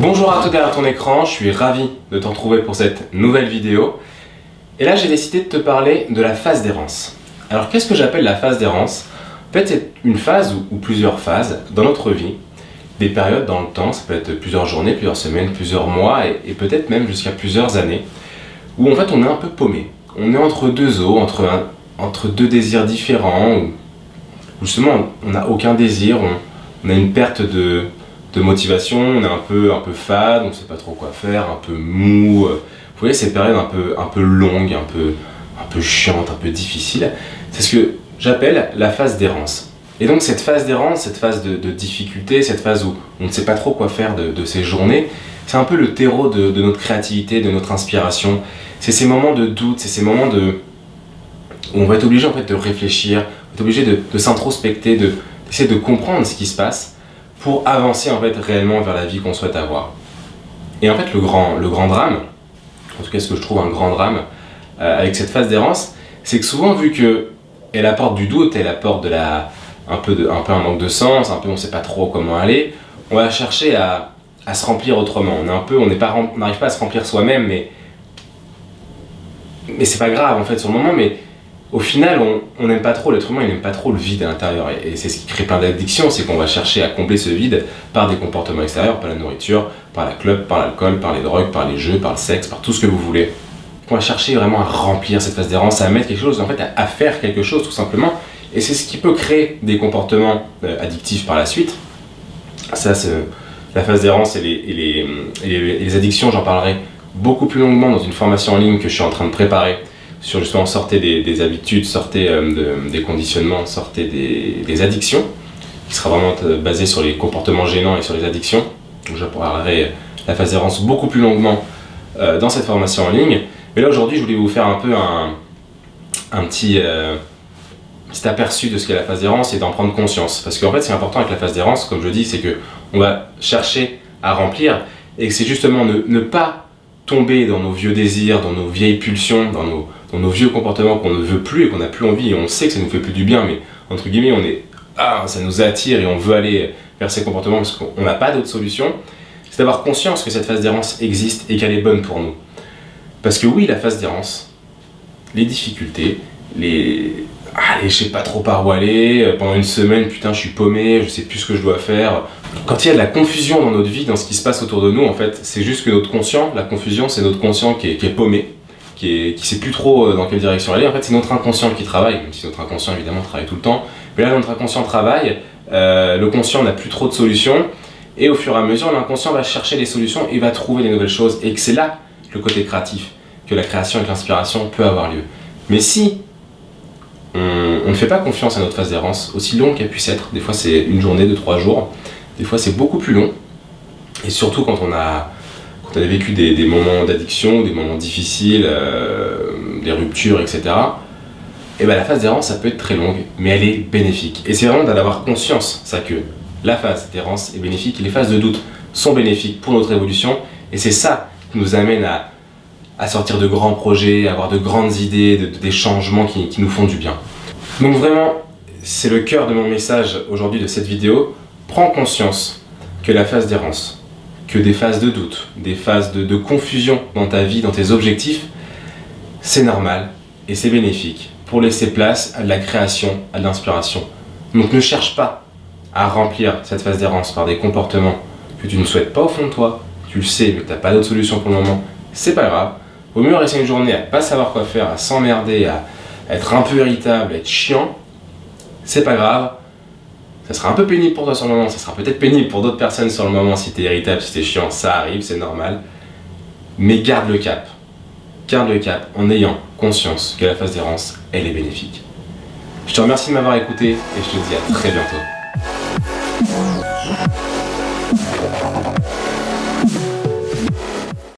Bonjour à toi derrière ton écran, je suis ravi de te retrouver pour cette nouvelle vidéo. Et là j'ai décidé de te parler de la phase d'errance. Alors qu'est-ce que j'appelle la phase d'errance? En fait c'est une phase ou plusieurs phases dans notre vie, des périodes dans le temps, ça peut être plusieurs journées, plusieurs semaines, plusieurs mois et peut-être même jusqu'à plusieurs années, où en fait on est un peu paumé. On est entre deux eaux, entre deux désirs différents, où justement on n'a aucun désir, on a une perte de motivation, on est un peu fade, on ne sait pas trop quoi faire, un peu mou. Vous voyez ces périodes un peu longues, un peu chiantes, un peu difficiles. C'est ce que j'appelle la phase d'errance. Et donc cette phase d'errance, cette phase de difficulté, cette phase où on ne sait pas trop quoi faire de ces journées, c'est un peu le terreau de notre créativité, de notre inspiration. C'est ces moments de doute, c'est ces moments où on va être obligé en fait de réfléchir, on va être obligé de s'introspecter, d'essayer de comprendre ce qui se passe pour avancer en fait réellement vers la vie qu'on souhaite avoir. Et en fait le grand drame, en tout cas ce que je trouve un grand drame avec cette phase d'errance, c'est que souvent vu qu'elle apporte du doute, elle apporte un peu un manque de sens, un peu on sait pas trop comment aller, on va chercher à se remplir autrement. On n'arrive pas à se remplir soi-même, mais c'est pas grave en fait sur le moment, mais au final, on n'aime pas trop, l'être humain il n'aime pas trop le vide à l'intérieur et c'est ce qui crée plein d'addictions, c'est qu'on va chercher à combler ce vide par des comportements extérieurs, par la nourriture, par la clope, par l'alcool, par les drogues, par les jeux, par le sexe, par tout ce que vous voulez. On va chercher vraiment à remplir cette phase d'errance, à mettre quelque chose, en fait à faire quelque chose tout simplement, et c'est ce qui peut créer des comportements addictifs par la suite. Ça, c'est la phase d'errance et les addictions, j'en parlerai beaucoup plus longuement dans une formation en ligne que je suis en train de préparer sur justement sortez des habitudes, sortez des conditionnements, sortez des addictions, qui sera vraiment basé sur les comportements gênants et sur les addictions. Donc je parlerai la phase d'errance beaucoup plus longuement dans cette formation en ligne. Mais là aujourd'hui je voulais vous faire un peu un petit aperçu de ce qu'est la phase d'errance et d'en prendre conscience. Parce qu'en fait c'est important avec la phase d'errance, comme je dis, c'est qu'on va chercher à remplir et que c'est justement ne pas tomber dans nos vieux désirs, dans nos vieilles pulsions, dans nos vieux comportements qu'on ne veut plus et qu'on n'a plus envie et on sait que ça nous fait plus du bien, mais entre guillemets ça nous attire et on veut aller vers ces comportements parce qu'on n'a pas d'autre solution. C'est d'avoir conscience que cette phase d'errance existe et qu'elle est bonne pour nous. Parce que oui, la phase d'errance, les difficultés, je sais pas trop par où aller, pendant une semaine, putain je suis paumé, je sais plus ce que je dois faire. Quand il y a de la confusion dans notre vie, dans ce qui se passe autour de nous, en fait, c'est juste que notre conscient, la confusion, c'est notre conscient qui est paumé, qui sait plus trop dans quelle direction aller. En fait, c'est notre inconscient qui travaille, même si notre inconscient évidemment travaille tout le temps. Mais là, notre inconscient travaille, le conscient n'a plus trop de solutions, et au fur et à mesure, l'inconscient va chercher des solutions et va trouver des nouvelles choses. Et que c'est là le côté créatif, que la création et l'inspiration peut avoir lieu. Mais si on ne fait pas confiance à notre phase d'errance, aussi longue qu'elle puisse être, des fois c'est une journée, 2-3 jours, des fois c'est beaucoup plus long, et surtout quand on a vécu des moments d'addiction, des moments difficiles, des ruptures, etc. Et ben la phase d'errance ça peut être très longue, mais elle est bénéfique. Et c'est vraiment d'avoir conscience, ça, que la phase d'errance est bénéfique, et les phases de doute sont bénéfiques pour notre évolution, et c'est ça qui nous amène à sortir de grands projets, à avoir de grandes idées, des changements qui nous font du bien. Donc vraiment, c'est le cœur de mon message aujourd'hui de cette vidéo. Prends conscience que la phase d'errance, que des phases de doute, des phases de confusion dans ta vie, dans tes objectifs, c'est normal et c'est bénéfique pour laisser place à de la création, à de l'inspiration. Donc ne cherche pas à remplir cette phase d'errance par des comportements que tu ne souhaites pas au fond de toi, tu le sais mais que tu n'as pas d'autre solution pour le moment, c'est pas grave. Vaut mieux rester une journée à pas savoir quoi faire, à s'emmerder, à être un peu irritable, à être chiant, c'est pas grave. Ça sera un peu pénible pour toi sur le moment, ça sera peut-être pénible pour d'autres personnes sur le moment si t'es irritable, si t'es chiant, ça arrive, c'est normal. Mais garde le cap en ayant conscience que la phase d'errance, elle est bénéfique. Je te remercie de m'avoir écouté et je te dis à très bientôt.